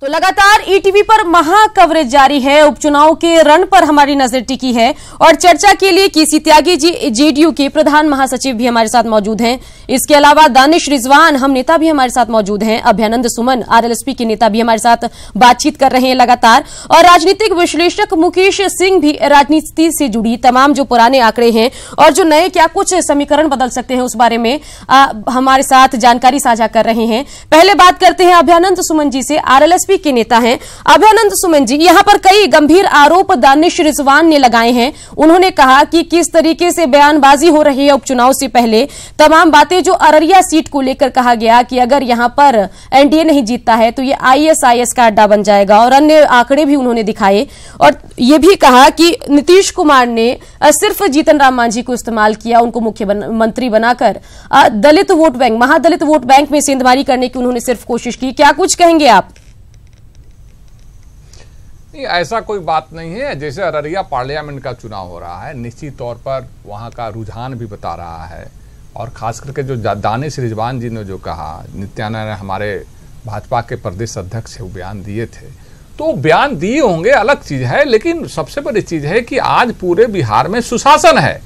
तो लगातार ईटीवी पर महा कवरेज जारी है। उपचुनाव के रण पर हमारी नजर टिकी है और चर्चा के लिए केसी त्यागी जी जेडीयू के प्रधान महासचिव भी हमारे साथ मौजूद हैं। इसके अलावा दानिश रिजवान हम नेता भी हमारे साथ मौजूद हैं। अभयानंद सुमन आरएलएसपी के नेता भी हमारे साथ बातचीत कर रहे हैं लगातार। और राजनीतिक विश्लेषक मुकेश सिंह भी राजनीति से जुड़ी तमाम जो पुराने आंकड़े हैं और जो नए क्या कुछ समीकरण बदल सकते हैं उस बारे में हमारे साथ जानकारी साझा कर रहे हैं। पहले बात करते हैं अभयानंद सुमन जी से, आरएलएसपी के नेता हैं। अभयानंद सुमन जी, यहां पर कई गंभीर आरोप दानिश रिजवान ने लगाए हैं। उन्होंने कहा कि किस तरीके से बयानबाजी हो रही है उपचुनाव से पहले, तमाम बातें जो अररिया सीट को लेकर कहा गया कि अगर यहां पर एनडीए नहीं जीतता है तो ये आईएसआईएस का अड्डा बन जाएगा, और अन्य आंकड़े भी उन्होंने दिखाए। और यह भी कहा कि नीतीश कुमार ने सिर्फ जीतन राम मांझी को इस्तेमाल किया, उनको मुख्यमंत्री बनाकर दलित वोट बैंक, महादलित वोट बैंक में सेंधमारी करने की उन्होंने सिर्फ कोशिश की। क्या कुछ कहेंगे आप? नहीं, ऐसा कोई बात नहीं है। जैसे अररिया पार्लियामेंट का चुनाव हो रहा है, निश्चित तौर पर वहाँ का रुझान भी बता रहा है। और खास करके जो दानिश रिजवान जी ने जो कहा, नित्यानंद हमारे भाजपा के प्रदेश अध्यक्ष वो बयान दिए थे, तो बयान दिए होंगे, अलग चीज है। लेकिन सबसे बड़ी चीज है कि आज पूरे बिहार में सुशासन है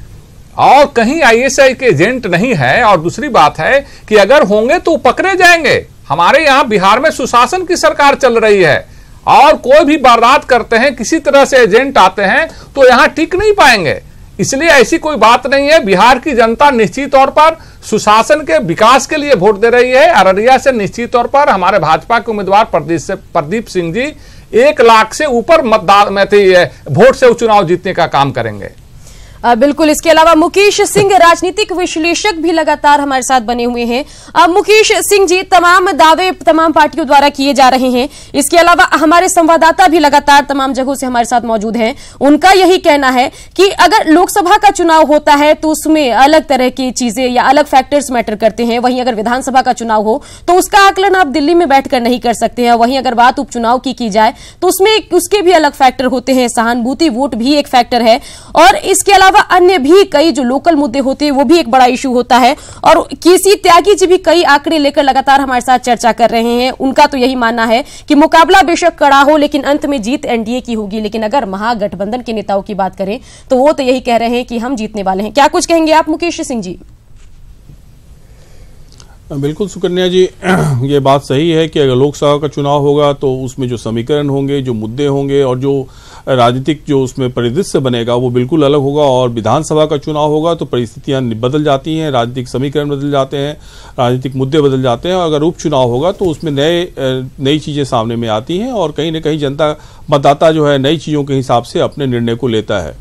और कहीं आईएसआई के एजेंट नहीं है। और दूसरी बात है कि अगर होंगे तो पकड़े जाएंगे। हमारे यहाँ बिहार में सुशासन की सरकार चल रही है और कोई भी वारदात करते हैं, किसी तरह से एजेंट आते हैं तो यहाँ टिक नहीं पाएंगे। इसलिए ऐसी कोई बात नहीं है। बिहार की जनता निश्चित तौर पर सुशासन के विकास के लिए वोट दे रही है। अररिया से निश्चित तौर पर हमारे भाजपा के उम्मीदवार प्रदीप सिंह जी 1 लाख से ऊपर मतदान में वोट से चुनाव जीतने का काम करेंगे। बिल्कुल। इसके अलावा मुकेश सिंह राजनीतिक विश्लेषक भी लगातार हमारे साथ बने हुए हैं। मुकेश सिंह जी, तमाम दावे तमाम पार्टियों द्वारा किए जा रहे हैं। इसके अलावा हमारे संवाददाता भी लगातार तमाम जगहों से हमारे साथ मौजूद हैं। उनका यही कहना है कि अगर लोकसभा का चुनाव होता है तो उसमें अलग तरह की चीजें या अलग फैक्टर्स मैटर करते हैं। वहीं अगर विधानसभा का चुनाव हो तो उसका आकलन आप दिल्ली में बैठकर नहीं कर सकते हैं। वहीं अगर बात उपचुनाव की जाए तो उसमें उसके भी अलग फैक्टर होते हैं। सहानुभूति वोट भी एक फैक्टर है और इसके अलावा अन्य भी कई जो लोकल मुद्दे होते हैं वो भी एक बड़ा इशू होता है। और केसी त्यागी जी भी कई आंकड़े लेकर लगातार हमारे साथ चर्चा कर रहे हैं। उनका तो यही मानना है कि मुकाबला बेशक कड़ा हो लेकिन अंत में जीत एनडीए की होगी। लेकिन अगर महागठबंधन के नेताओं की बात करें तो वो तो यही कह रहे हैं कि हम जीतने वाले हैं। क्या कुछ कहेंगे आप मुकेश सिंह जी? बिल्कुल सुकन्या जी, ये बात सही है कि अगर लोकसभा का चुनाव होगा तो उसमें जो समीकरण होंगे, जो मुद्दे होंगे और जो राजनीतिक जो उसमें परिदृश्य बनेगा वो बिल्कुल अलग होगा। और विधानसभा का चुनाव होगा तो परिस्थितियां बदल जाती हैं, राजनीतिक समीकरण बदल जाते हैं, राजनीतिक मुद्दे बदल जाते हैं। और अगर उपचुनाव होगा तो उसमें नई चीज़ें सामने में आती हैं और कहीं न कहीं जनता मतदाता जो है नई चीज़ों के हिसाब से अपने निर्णय को लेता है।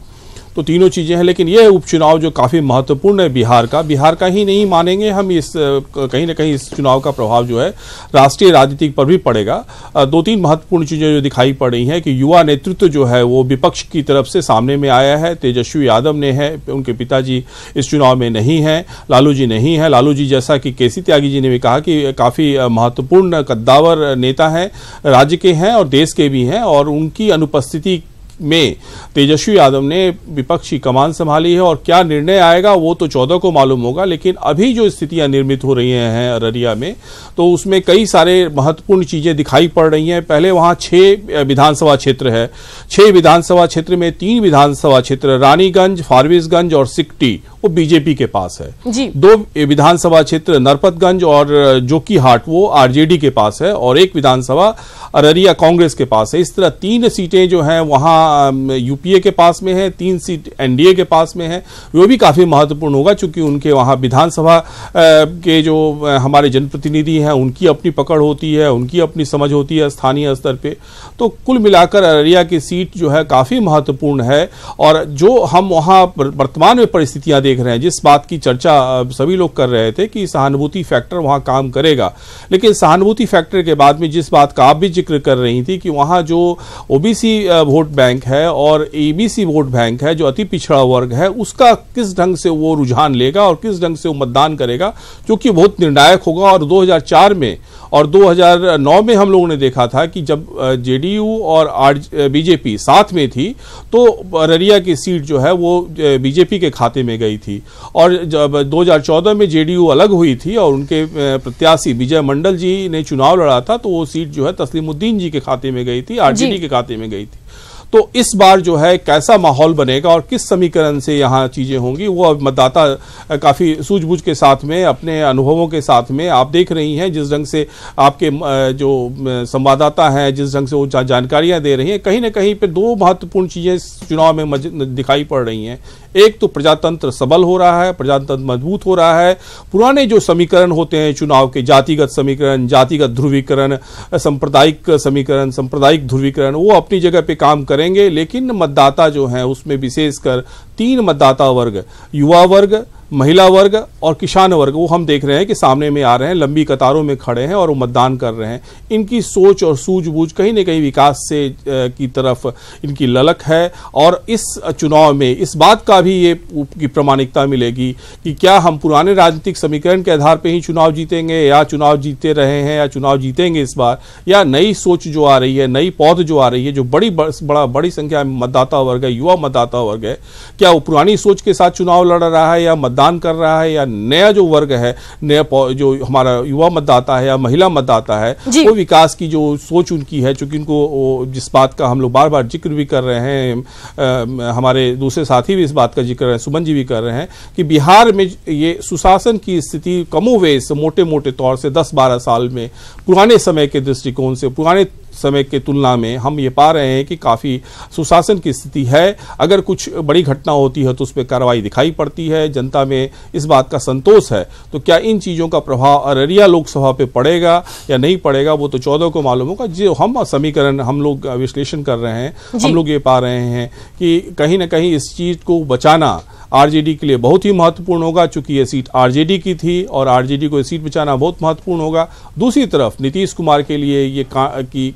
तो तीनों चीज़ें हैं। लेकिन यह उपचुनाव जो काफ़ी महत्वपूर्ण है बिहार का ही नहीं मानेंगे हम, इस कहीं ना कहीं इस चुनाव का प्रभाव जो है राष्ट्रीय राजनीति पर भी पड़ेगा। 2-3 महत्वपूर्ण चीज़ें जो दिखाई पड़ रही हैं कि युवा नेतृत्व जो है वो विपक्ष की तरफ से सामने में आया है। तेजस्वी यादव ने है, उनके पिताजी इस चुनाव में नहीं हैं, लालू जी नहीं है। लालू जी, जैसा कि केसी त्यागी जी ने भी कहा कि काफ़ी महत्वपूर्ण कद्दावर नेता हैं, राज्य के हैं और देश के भी हैं, और उनकी अनुपस्थिति में तेजस्वी यादव ने विपक्ष की कमान संभाली है। और क्या निर्णय आएगा वो तो 14 को मालूम होगा। लेकिन अभी जो स्थितियां निर्मित हो रही हैं अररिया में, तो उसमें कई सारे महत्वपूर्ण चीजें दिखाई पड़ रही हैं। पहले वहां 6 विधानसभा क्षेत्र है। 6 विधानसभा क्षेत्र में 3 विधानसभा क्षेत्र रानीगंज, फारबिसगंज और सिकटी वो बीजेपी के पास है जी। 2 विधानसभा क्षेत्र नरपतगंज और जोकीहाट वो आरजेडी के पास है, और 1 विधानसभा अररिया कांग्रेस के पास है। इस तरह 3 सीटें जो हैं वहां यूपीए के पास में है, 3 सीट एनडीए के पास में है। वो भी काफी महत्वपूर्ण होगा क्योंकि उनके वहां विधानसभा के जो हमारे जनप्रतिनिधि हैं उनकी अपनी पकड़ होती है, उनकी अपनी समझ होती है स्थानीय स्तर पे। तो कुल मिलाकर अररिया की सीट जो है काफी महत्वपूर्ण है। और जो हम वहां वर्तमान में परिस्थितियां देख रहे हैं, जिस बात की चर्चा सभी लोग कर रहे थे कि सहानुभूति फैक्टर वहां काम करेगा, लेकिन सहानुभूति फैक्टर के बाद में जिस बात का आप भी जिक्र कर रही थी कि वहां जो ओबीसी वोट बैंक बैंक है और एबीसी वोट बैंक है, जो अति पिछड़ा वर्ग है, उसका किस ढंग से वो रुझान लेगा और किस ढंग से वो मतदान करेगा, जो कि बहुत निर्णायक होगा। और 2004 में और 2009 में हम लोगों ने देखा था कि जब जेडीयू और बीजेपी साथ में थी तो अररिया की सीट जो है वो बीजेपी के खाते में गई थी। और जब 2014 में जेडीयू अलग हुई थी और उनके प्रत्याशी विजय मंडल जी ने चुनाव लड़ा था, तो वो सीट जो है तस्लीमुद्दीन जी के खाते में गई थी, आरजेडी के खाते में गई थी। तो इस बार जो है कैसा माहौल बनेगा और किस समीकरण से यहाँ चीजें होंगी, वो अब मतदाता काफी सूझबूझ के साथ में, अपने अनुभवों के साथ में, आप देख रही हैं जिस ढंग से आपके जो संवाददाता हैं जिस ढंग से वो जानकारियां दे रही हैं, कहीं ना कहीं पे दो महत्वपूर्ण चीजें इस चुनाव में दिखाई पड़ रही हैं। एक तो प्रजातंत्र सबल हो रहा है, प्रजातंत्र मजबूत हो रहा है। पुराने जो समीकरण होते हैं चुनाव के, जातिगत समीकरण, जातिगत ध्रुवीकरण, सांप्रदायिक समीकरण, सांप्रदायिक ध्रुवीकरण, वो अपनी जगह पे काम करेंगे। लेकिन मतदाता जो हैं उसमें विशेषकर 3 मतदाता वर्ग, युवा वर्ग, महिला वर्ग और किसान वर्ग, वो हम देख रहे हैं कि सामने में आ रहे हैं, लंबी कतारों में खड़े हैं और वो मतदान कर रहे हैं। इनकी सोच और सूझबूझ कहीं न कहीं विकास से की तरफ इनकी ललक है। और इस चुनाव में इस बात का भी ये की प्रामाणिकता मिलेगी कि क्या हम पुराने राजनीतिक समीकरण के आधार पर ही चुनाव जीतेंगे, या चुनाव जीते रहे हैं या चुनाव जीतेंगे इस बार, या नई सोच जो आ रही है, नई पौध जो आ रही है, जो बड़ी संख्या में मतदाता वर्ग है, युवा मतदाता वर्ग है, क्या वो पुरानी सोच के साथ चुनाव लड़ रहा है या मतदान कर रहा है, या नया जो वर्ग है, नया जो हमारा युवा मतदाता है या महिला मतदाता है, वो विकास की जो सोच उनकी है, चूंकि उनको जिस बात का हम लोग बार बार जिक्र भी कर रहे हैं, हमारे दूसरे साथी भी इस बात का जिक्र है, सुमन जी भी कर रहे हैं कि बिहार में ये सुशासन की स्थिति कमोवेश मोटे मोटे तौर से 10-12 साल में पुराने समय के दृष्टिकोण से, पुराने समय के तुलना में हम ये पा रहे हैं कि काफ़ी सुशासन की स्थिति है। अगर कुछ बड़ी घटना होती है तो उस पर कार्रवाई दिखाई पड़ती है, जनता में इस बात का संतोष है। तो क्या इन चीज़ों का प्रभाव अररिया लोकसभा पे पड़ेगा या नहीं पड़ेगा, वो तो 14 को मालूम होगा। जो हम समीकरण हम लोग विश्लेषण कर रहे हैं, हम लोग ये पा रहे हैं कि कहीं ना कहीं इस चीज़ को बचाना आरजेडी के लिए बहुत ही महत्वपूर्ण होगा, चूंकि ये सीट आरजेडी की थी और आरजेडी को ये सीट बचाना बहुत महत्वपूर्ण होगा। दूसरी तरफ नीतीश कुमार के लिए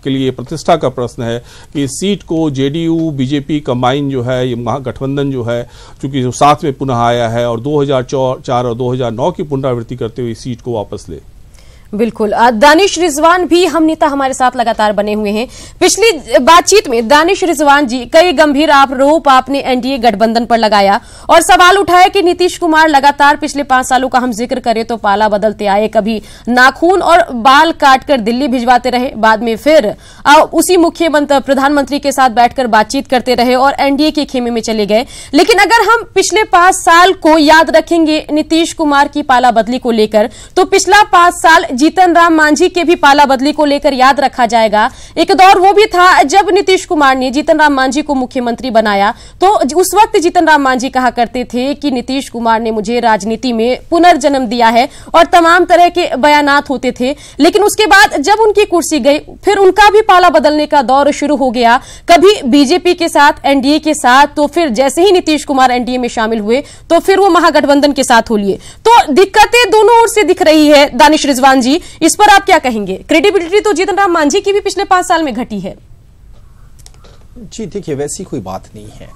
के लिए प्रतिष्ठा का प्रश्न है कि इस सीट को जेडीयू बीजेपी कंबाइन जो है, ये महागठबंधन जो है, चूंकि जो साथ में पुनः आया है और 2004 और 2009 की पुनरावृत्ति करते हुए इस सीट को वापस ले। बिल्कुल। दानिश रिजवान भी हम नेता हमारे साथ लगातार बने हुए हैं। पिछली बातचीत में दानिश रिजवान जी कई गंभीर आरोप आपने एनडीए गठबंधन पर लगाया और सवाल उठाया कि नीतीश कुमार लगातार पिछले 5 सालों का हम जिक्र करें तो पाला बदलते आए, कभी नाखून और बाल काटकर दिल्ली भिजवाते रहे, बाद में फिर उसी मुख्यमंत्री प्रधानमंत्री के साथ बैठकर बातचीत करते रहे और एनडीए के खेमे में चले गए। लेकिन अगर हम पिछले 5 साल को याद रखेंगे नीतीश कुमार की पाला बदली को लेकर, तो पिछला 5 साल जीतन राम मांझी के भी पाला बदली को लेकर याद रखा जाएगा। एक दौर वो भी था जब नीतीश कुमार ने जीतन राम मांझी को मुख्यमंत्री बनाया, तो उस वक्त जीतन राम मांझी कहा करते थे कि नीतीश कुमार ने मुझे राजनीति में पुनर्जन्म दिया है और तमाम तरह के बयानात होते थे। लेकिन उसके बाद जब उनकी कुर्सी गई, फिर उनका भी पाला बदलने का दौर शुरू हो गया, कभी बीजेपी के साथ, एनडीए के साथ, तो फिर जैसे ही नीतीश कुमार एनडीए में शामिल हुए तो फिर वो महागठबंधन के साथ हो लिए। तो दिक्कतें दोनों ओर से दिख रही है। दानिश रिजवान जी, इस पर आप क्या कहेंगे? क्रेडिबिलिटी तो जीतन राम मांझी की भी पिछले 5 साल में घटी है। जी देखिए, वैसी कोई बात नहीं है।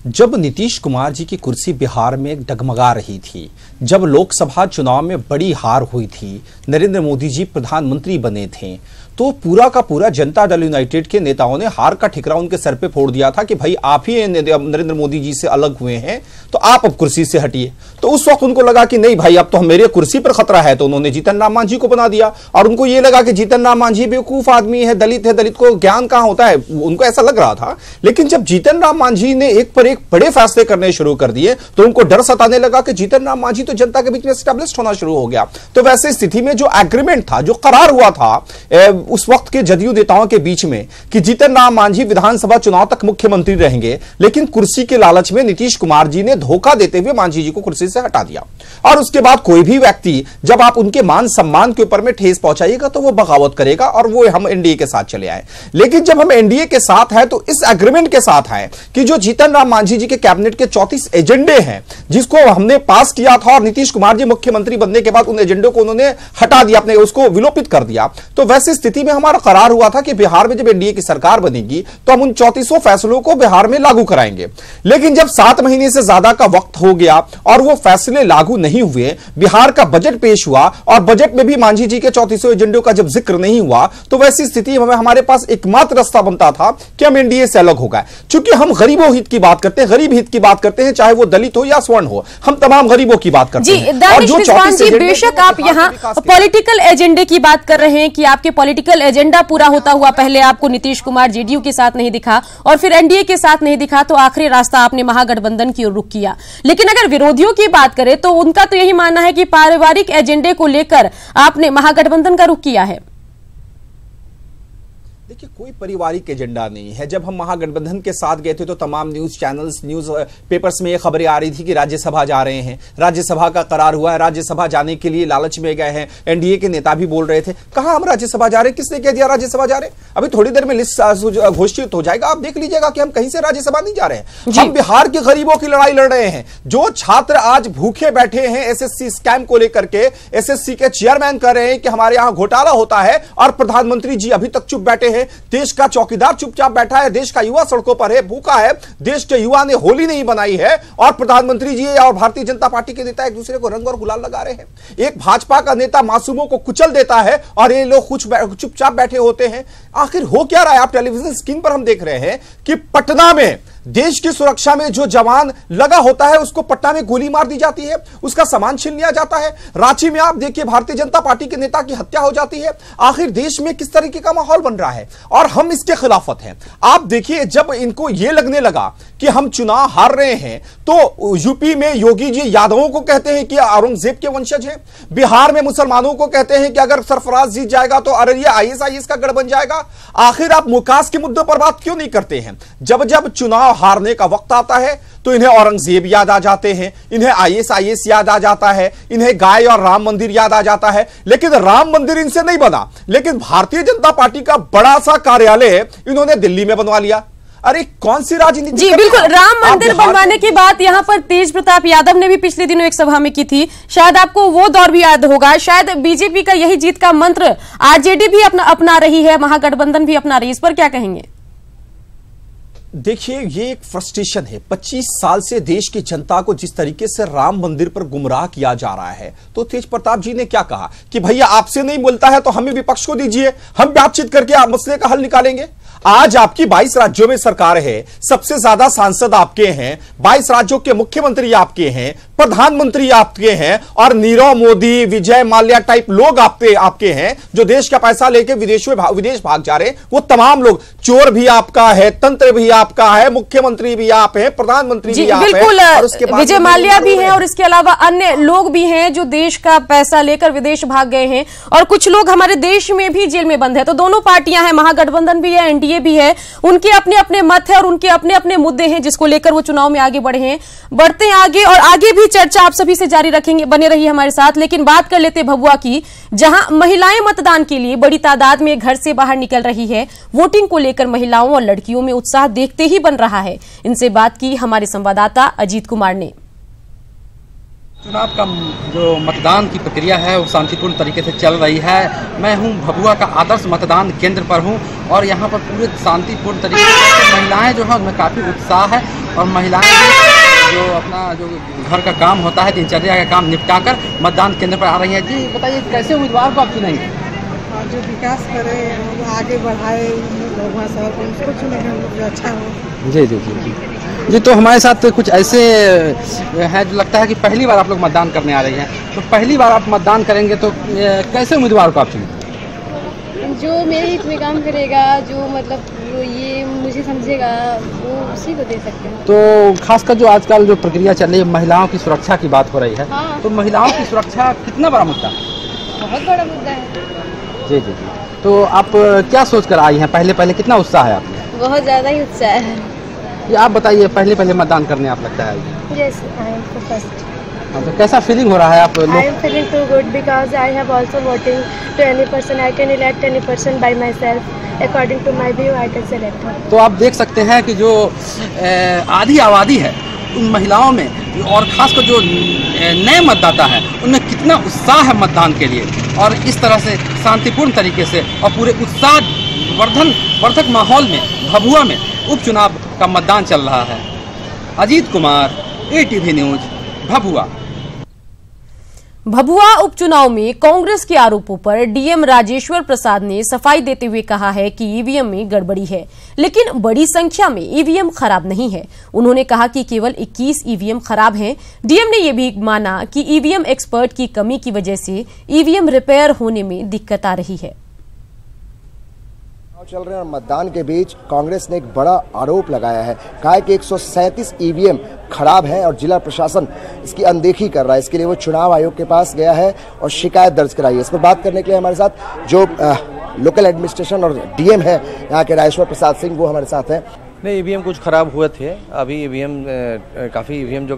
जब नीतीश कुमार जी की कुर्सी बिहार में डगमगा रही थी, जब लोकसभा चुनाव में बड़ी हार हुई थी, नरेंद्र मोदी जी प्रधानमंत्री बने थे, तो पूरा का पूरा जनता दल यूनाइटेड के नेताओं ने हार का ठिकरा उनके सर पे फोड़ दिया था कि भाई आप ही नरेंद्र मोदी जी से अलग हुए हैं, तो आप अब कुर्सी से हटिए। तो उस वक्त उनको लगा कि नहीं भाई, अब तो मेरे कुर्सी पर खतरा है, तो उन्होंने जीतन राम मांझी को बना दिया। और उनको ये लगा कि जीतन राम मांझी बेवकूफ आदमी है, दलित को ज्ञान कहां होता है, उनको ऐसा लग रहा था। लेकिन जब जीतन राम मांझी ने एक पर एक बड़े फैसले करने शुरू कर दिए, तो उनको डर सताने लगा कि जीतन राम मांझी तो जनता के बीच में एस्टैब्लिश होना शुरू हो गया। तो वैसे स्थिति में जो एग्रीमेंट था, जो करार हुआ था उस वक्त के जदयू नेताओं के बीच में कि जीतन राम मांझी विधानसभा चुनाव तक मुख्यमंत्री रहेंगे, लेकिन कुर्सी के लालच में नीतीश कुमार जी ने धोखा देते हुए मांझी जी को कुर्सी से हटा दिया। और उसके बाद कोई भी व्यक्ति जब आप उनके मान सम्मान के ऊपर में ठेस पहुंचाइएगा तो वो बगावत करेगा, और वो हम एनडीए के साथ चले आए। लेकिन जब हम एनडीए के साथ हैं तो इस एग्रीमेंट के साथ है कि जो जीतन राम मांझी जी के कैबिनेट के 34 एजेंडे हैं, जिसको हमने पास किया था और नीतीश कुमार जी मुख्यमंत्री बनने के बाद उन एजेंडों को उन्होंने हटा दिया, अपने उसको विलोपित कर दिया। तो वैसे स्थिति में हमारा करार हुआ था कि बिहार में जब एनडीए की सरकार बनेगी तो हम उन 3400 फैसलों को बिहार में लागू कराएंगे। लेकिन जब 7 महीने से ज्यादा का वक्त हो गया और वो फैसले लागू नहीं हुए, बिहार का बजट पेश हुआ और बजट में भी मांझी जी के 3400 एजेंडों का जब जिक्र नहीं हुआ, तो वैसी स्थिति में हमारे पास एकमात्र रास्ता बनता था कि हम एनडीए से अलग हो गए। चूंकि हम गरीबों हित की बात करते हैं, गरीब हित की बात करते हैं, चाहे वो दलित हो या स्वर्ण हो, हम तमाम गरीबों की बात करते हैं। और जो 34 बेशक आप यहाँ पॉलिटिकल एजेंडे की बात कर रहे हैं कि आपके पॉलिटिकल एजेंडा पूरा होता हुआ पहले आपको नीतीश कुमार जेडीयू के साथ नहीं दिखा और फिर एनडीए के साथ नहीं दिखा, तो आखिरी रास्ता आपने महागठबंधन की ओर रुख किया। लेकिन अगर विरोधियों की बात करें तो उनका तो यही मानना है कि पारिवारिक एजेंडे को लेकर आपने महागठबंधन का रुख किया है। देखिए, कोई पारिवारिक एजेंडा नहीं है। जब हम महागठबंधन के साथ गए थे तो तमाम न्यूज चैनल्स, न्यूज पेपर्स में ये खबरें आ रही थी कि राज्यसभा जा रहे हैं, राज्यसभा का करार हुआ है, राज्यसभा जाने के लिए लालच में गए हैं। एनडीए के नेता भी बोल रहे थे, कहां हम राज्यसभा जा रहे हैं, किसने कह दिया राज्यसभा जा रहे हैं? अभी थोड़ी देर में लिस्ट घोषित हो जाएगा, आप देख लीजिएगा कि हम कहीं से राज्यसभा नहीं जा रहे हैं। हम बिहार के गरीबों की लड़ाई लड़ रहे हैं। जो छात्र आज भूखे बैठे हैं एसएससी स्कैम को लेकर के, एसएससी के चेयरमैन कह रहे हैं कि हमारे यहां घोटाला होता है और प्रधानमंत्री जी अभी तक चुप बैठे हैं। देश का चौकीदार चुपचाप बैठा है, देश का युवा सड़कों पर है, भूखा है, देश के युवा ने होली नहीं बनाई है और प्रधानमंत्री जी और भारतीय जनता पार्टी के नेता एक दूसरे को रंग और गुलाल लगा रहे हैं। एक भाजपा का नेता मासूमों को कुचल देता है और ये लोग चुपचाप बैठे होते हैं। आखिर हो क्या रहा है? आप टेलीविजन स्क्रीन पर हम देख रहे हैं कि पटना में देश की सुरक्षा में जो जवान लगा होता है उसको पटना में गोली मार दी जाती है, उसका सामान छीन लिया जाता है। रांची में आप देखिए भारतीय जनता पार्टी के नेता की हत्या हो जाती है। आखिर देश में किस तरीके का माहौल बन रहा है और हम इसके खिलाफत हैं। आप देखिए, जब इनको यह लगने लगा कि हम चुनाव हार रहे हैं तो यूपी में योगी जी यादवों को कहते हैं कि औरंगजेब के वंशज हैं, बिहार में मुसलमानों को कहते हैं कि अगर सरफराज जीत जाएगा तो अररिया आईएसआईएस का गढ़ बन जाएगा। आखिर आप मुकास के मुद्दों पर बात क्यों नहीं करते हैं? जब जब चुनाव हारने का वक्त आता है तो इन्हें औरंगजेब याद आ जाते हैं, इन्हें आईएसआईएस याद आ जाता है, इन्हें गाय और राम मंदिर याद आ जाता है। लेकिन राम मंदिर इनसे नहीं बना, लेकिन भारतीय जनता पार्टी का बड़ा सा कार्यालय इन्होंने दिल्ली में बनवा लिया। अरे कौन सी राजनीति? जी बिल्कुल, राम मंदिर बनवाने की बात यहाँ पर तेज प्रताप यादव ने भी पिछले दिनों एक सभा में की थी, शायद आपको वो दौर भी याद होगा। शायद बीजेपी का यही जीत का मंत्र आरजेडी भी अपना रही है, महागठबंधन भी अपना रही, इस पर क्या कहेंगे? देखिए, ये एक फ्रस्ट्रेशन है। 25 साल से देश की जनता को जिस तरीके से राम मंदिर पर गुमराह किया जा रहा है, तो तेज प्रताप जी ने क्या कहा कि भैया आपसे नहीं मिलता है तो हमें विपक्ष को दीजिए, हम बातचीत करके आप मसले का हल निकालेंगे। आज आपकी 22 राज्यों में सरकार है, सबसे ज्यादा सांसद आपके हैं, 22 राज्यों के मुख्यमंत्री आपके हैं, प्रधानमंत्री आपके हैं और नीरव मोदी, विजय माल्या टाइप लोग आपके हैं जो देश का पैसा लेके विदेश भाग जा रहे हैं। वो तमाम लोग, चोर भी आपका है, तंत्र भी आपका है, मुख्यमंत्री भी आप हैं, प्रधानमंत्री भी आप हैं और उसके बाद विजय माल्या भी हैं और इसके अलावा अन्य लोग भी हैं जो देश का पैसा लेकर विदेश भाग गए हैं और कुछ लोग हमारे देश में भी जेल में बंद है। तो दोनों पार्टियां हैं, महागठबंधन भी है, एनडीए भी है, उनके अपने अपने मत है और उनके अपने अपने मुद्दे हैं जिसको लेकर वो चुनाव में आगे बढ़ते हैं आगे और आगे भी चर्चा आप सभी से जारी रखेंगे, बने रहिए हमारे साथ। लेकिन बात कर लेते भभुआ की, जहां महिलाएं मतदान के लिए बड़ी तादाद में घर से बाहर निकल रही है। वोटिंग को लेकर महिलाओं और लड़कियों में उत्साह देखते ही बन रहा है। इनसे बात की हमारे संवाददाता अजीत कुमार ने। चुनाव का जो मतदान की प्रक्रिया है वो शांतिपूर्ण तरीके से चल रही है। मैं हूं भभुआ का आदर्श मतदान केंद्र पर हूं और यहां पर पूरे शांतिपूर्ण तरीके से महिलाएं जो है उनमें काफ़ी उत्साह है और महिलाएं जो अपना जो घर का काम होता है, दिनचर्या का काम निपटाकर मतदान केंद्र पर आ रही हैं। जी बताइए, कैसे उम्मीदवार को आप चुनेंगे? जो विकास करे, आगे बढ़ाए, भगवान साहब उसको चुनेंगे जो अच्छा हो। जी जी जी जी जी। तो हमारे साथ कुछ ऐसे हैं जो लगता है कि पहली बार आप लोग मतदान करने आ रही हैं, तो पहली बार आप मतदान करेंगे तो कैसे उम्मीदवार को आप चुनेंगे? जो मेरे हित में काम करेगा, जो मतलब ये मुझे समझेगा, वो उसी को दे सकते हैं। तो खासकर जो आजकल जो प्रक्रिया चल रही है, महिलाओं की सुरक्षा की बात हो रही है। हाँ। तो महिलाओं की सुरक्षा कितना बड़ा मुद्दा है? बहुत बड़ा मुद्दा है। जी जी जी। तो आप क्या सोच कर आई हैं? पहले कितना उत्साह है आपने? बहुत ज़्यादा ही उत्साह है। ये आप बताइए, पहले मतदान करने आप लगता है? Yes, I am first. हाँ, तो कैसा फीलिंग हो रहा है आप लोग? I am feeling too good because I have also voting to any person. I can elect any person by myself. According to my view, I can select her. तो आप देख सकते हैं कि जो आधी आबादी है उन महिलाओं में और खासकर जो नए मतदाता है उनमें कितना उत्साह है मतदान के लिए। और इस तरह से शांतिपूर्ण तरीके से और पूरे उत्साह वर्धक माहौल में भभुआ में उपचुनाव का मतदान चल रहा है। Ajit Kumar, ATV news, Bhabua. भभुआ उपचुनाव में कांग्रेस के आरोपों पर डीएम राजेश्वर प्रसाद ने सफाई देते हुए कहा है कि ईवीएम में गड़बड़ी है, लेकिन बड़ी संख्या में ईवीएम खराब नहीं है। उन्होंने कहा कि केवल 21 ईवीएम खराब हैं। डीएम ने यह भी माना कि ईवीएम एक्सपर्ट की कमी की वजह से ईवीएम रिपेयर होने में दिक्कत आ रही है। चल रहे हैं और मतदान के बीच कांग्रेस ने एक बड़ा आरोप लगाया है। कहा है कि 137 ईवीएम खराब हैं और जिला प्रशासन इसकी अनदेखी कर रहा है। इसके लिए वो चुनाव आयोग के पास गया है और शिकायत दर्ज कराई है। इस पर बात करने के लिए हमारे साथ जो लोकल एडमिनिस्ट्रेशन और डीएम है यहाँ के राजेश्वर प्रसाद सिंह, वो हमारे साथ हैं। नहीं, ईवीएम कुछ खराब हुए थे। अभी ईवीएम काफ़ी ईवीएम जो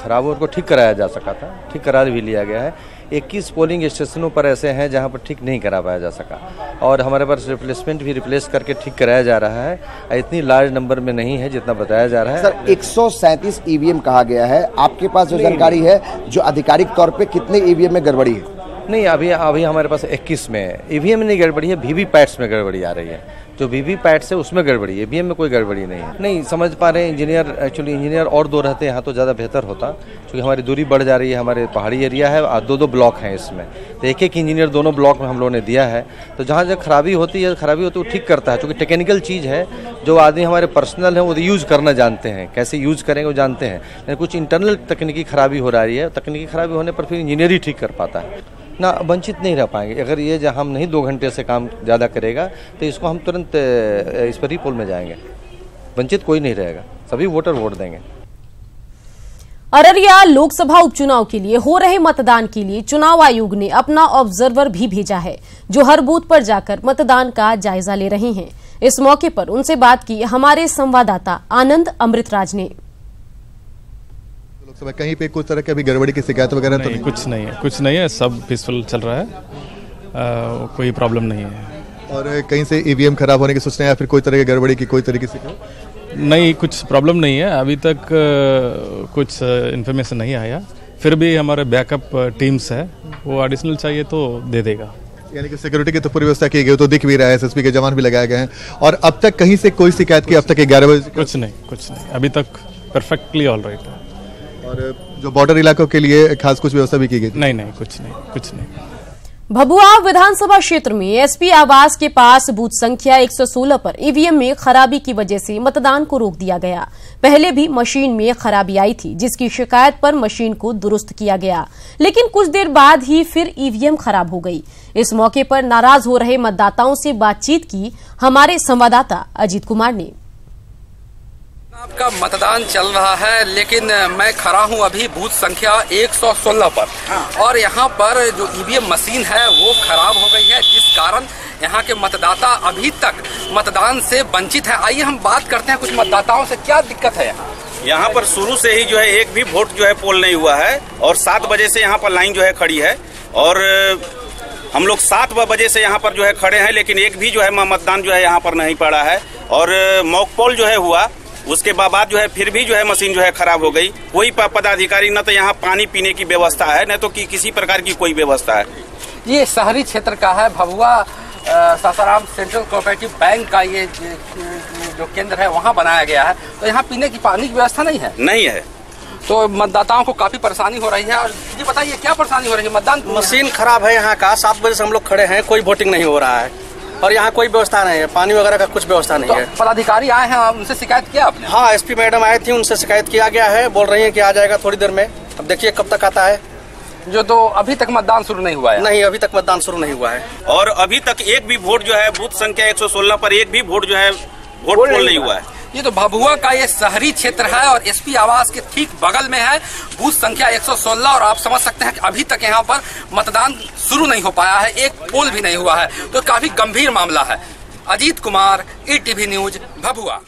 खराब हुए उनको ठीक कराया जा सका था, ठीक करा भी लिया गया है। 21 पोलिंग स्टेशनों पर ऐसे हैं जहां पर ठीक नहीं करा पाया जा सका और हमारे पास रिप्लेसमेंट भी रिप्लेस करके ठीक कराया जा रहा है। इतनी लार्ज नंबर में नहीं है जितना बताया जा रहा है। सर, 137 ईवीएम कहा गया है। आपके पास जो जानकारी है, जो आधिकारिक तौर पे कितने ईवीएम में गड़बड़ी है? नहीं, अभी हमारे पास 21 में है। ईवीएम में नहीं गड़बड़ी है, वीवीपैट्स में गड़बड़ी आ रही है। जो वीवीपैट्स है उसमें गड़बड़ी है, ईवीएम में कोई गड़बड़ी नहीं है। नहीं समझ पा रहे हैं इंजीनियर, एक्चुअली इंजीनियर और 2 रहते यहाँ तो ज़्यादा बेहतर होता, क्योंकि हमारी दूरी बढ़ जा रही है। हमारे पहाड़ी एरिया है और 2-2 ब्लॉक हैं इसमें, तो एक इंजीनियर दोनों ब्लॉक में हम लोगों ने दिया है। तो जहाँ जहाँ खराबी होती है वो ठीक करता है, क्योंकि टेक्निकल चीज़ है। जो आदमी हमारे पर्सनल है वो यूज़ करना जानते हैं, कैसे यूज़ करेंगे वो जानते हैं। लेकिन कुछ इंटरनल तकनीकी खराबी हो रही है, तकनीकी खराबी होने पर फिर इंजीनियर ही ठीक कर पाता है ना। वंचित नहीं रह पाएंगे। अगर ये जहाँ हम नहीं 2 घंटे से काम ज़्यादा करेगा तो इसको हम तुरंत इस पर रीपोल में जाएंगे। वंचित कोई नहीं रहेगा, सभी वोटर वोट देंगे। अररिया लोकसभा उपचुनाव के लिए हो रहे मतदान के लिए चुनाव आयोग ने अपना ऑब्जर्वर भी भेजा है, जो हर बूथ पर जाकर मतदान का जायजा ले रहे हैं। इस मौके पर उनसे बात की हमारे संवाददाता आनंद अमृतराज ने। लोकसभा कहीं पे कुछ तरह की अभी गड़बड़ी की शिकायत वगैरह तो नहीं? कुछ नहीं है, सब पीसफुल चल रहा है, कोई प्रॉब्लम नहीं है। और कहीं से ईवीएम खराब होने की सूचना या फिर कोई तरह की गड़बड़ी की कोई तरीके से? नहीं, कुछ प्रॉब्लम नहीं है, अभी तक कुछ इन्फॉर्मेशन नहीं आया। फिर भी हमारे बैकअप टीम्स है, वो एडिशनल चाहिए तो दे देगा। यानी कि सिक्योरिटी की तो पूरी व्यवस्था की गई, तो दिख भी रहा है, SSP के जवान भी लगाए गए हैं। और अब तक कहीं से कोई शिकायत की अब तक 11 बजे? कुछ नहीं, अभी तक परफेक्टली ऑल राइट है। और जो बॉर्डर इलाकों के लिए खास कुछ व्यवस्था भी की गई? नहीं, कुछ नहीं। भभुआ विधानसभा क्षेत्र में एसपी आवास के पास बूथ संख्या 116 पर ईवीएम में खराबी की वजह से मतदान को रोक दिया गया। पहले भी मशीन में खराबी आई थी, जिसकी शिकायत पर मशीन को दुरुस्त किया गया, लेकिन कुछ देर बाद ही फिर ईवीएम खराब हो गई। इस मौके पर नाराज हो रहे मतदाताओं से बातचीत की हमारे संवाददाता अजीत कुमार ने। आपका मतदान चल रहा है, लेकिन मैं खड़ा हूं अभी बूथ संख्या 116 पर और यहां पर जो ईवीएम मशीन है वो खराब हो गई है, जिस कारण यहां के मतदाता अभी तक मतदान से वंचित है। आइए हम बात करते हैं कुछ मतदाताओं से, क्या दिक्कत है यहाँ पर? शुरू से ही जो है एक भी वोट जो है पोल नहीं हुआ है और 7 बजे से यहाँ पर लाइन जो है खड़ी है और हम लोग 7 बजे से यहाँ पर जो है खड़े हैं, लेकिन एक भी जो है मतदान जो है यहाँ पर नहीं पड़ा है। और मॉक पोल जो है हुआ, उसके बाद जो है फिर भी जो है मशीन जो है खराब हो गई। कोई पदाधिकारी न तो यहाँ पानी पीने की व्यवस्था है, न तो किसी प्रकार की कोई व्यवस्था है। ये शहरी क्षेत्र का है, Bhabua Sasaram central cooperative bank का ये जो केंद्र है वहाँ बनाया गया है, तो यहाँ पीने की पानी की व्यवस्था नहीं है। नहीं है, तो मतदाताओं को काफी परेशानी हो रही है। और ये बताइए क्या परेशानी हो रही है? मतदान मशीन खराब है यहाँ का, 7 बजे से हम लोग खड़े हैं, कोई वोटिंग नहीं हो रहा है और यहाँ कोई व्यवस्था नहीं है, पानी वगैरह का कुछ व्यवस्था नहीं है। पदाधिकारी आए हैं, उनसे शिकायत किया आपने? हाँ, एसपी मैडम आए थी, उनसे शिकायत किया गया है, बोल रही है कि आ जाएगा थोड़ी देर में। अब देखिए कब तक आता है। जो तो अभी तक मतदान शुरू नहीं हुआ है? नहीं, अभी तक मतदान शुरू नहीं हुआ है और अभी तक एक भी वोट जो है बूथ संख्या 116 पर एक भी वोट जो है वोट पोल नहीं हुआ है। ये तो भभुआ का ये शहरी क्षेत्र है और एसपी आवास के ठीक बगल में है बूथ संख्या 116 और आप समझ सकते हैं कि अभी तक यहाँ पर मतदान शुरू नहीं हो पाया है, एक पोल भी नहीं हुआ है, तो काफी गंभीर मामला है। Ajit Kumar, ATV news, Bhabua.